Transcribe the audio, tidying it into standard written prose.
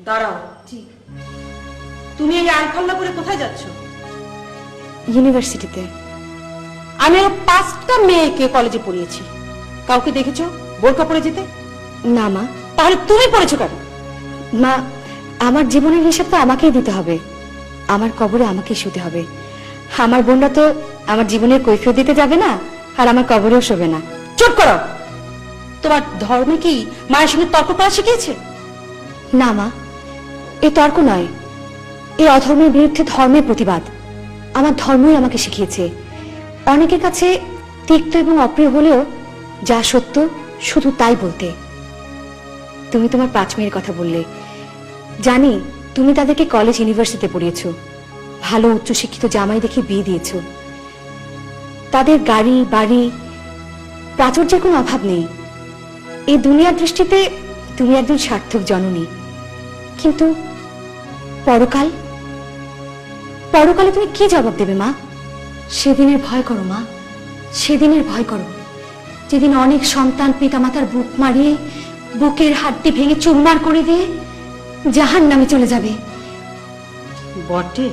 দাঁড়াও। জি। তুমি এই আলফাল্লা করে কোথায় যাচ্ছ? ইউনিভার্সিটিতে। আমি আরো 5টা মেয়েকে কলেজে পড়িয়েছি, কাউকে দেখেছো বোরকা পরে যেতে? না মা। তাহলে তুমি পড়েছো কেন? মা, আমার জীবনের হিসাব তো আমাকেই দিতে হবে, আমার কবরে আমাকেই শুতে হবে। আমার বোনরা তো আমার জীবনের কৈফিয়ত দিতে যাবে না, আর আমার কবরেও শোবে না। চুপ করো। তোমার ধর্মে কি মায়ের সঙ্গে তর্ক করা শিখিয়েছে? না মা, এ তর্ক নয়, এই অধর্মের বিরুদ্ধে ধর্মের প্রতিবাদ আমার ধর্মই আমাকে শিখিয়েছে। অনেকের কাছে তিক্ত এবং অপ্রিয় হলেও যা সত্য শুধু তাই বলতে। তুমি তোমার 5 মেয়ের কথা বললে, জানি তুমি তাদেরকে কলেজ ইউনিভার্সিটিতে পড়িয়েছ, ভালো উচ্চশিক্ষিত জামাই দেখে বিয়ে দিয়েছ। তাদের গাড়ি বাড়ি প্রাচুর্যের কোনো অভাব নেই। এই দুনিয়ার দৃষ্টিতে তুমি একজন সার্থক জননী, কিন্তু পরকাল, পরকালে তুমি কি জবাব দেবে মা? সেদিনের ভয় করো মা, সেদিনের ভয় করো, যেদিন অনেক সন্তান পিতামাতার বুক মারিয়ে বুকের হাড্ডি ভেঙে চুরমার করে দিয়ে জাহান্নামে চলে যাবে। বটে।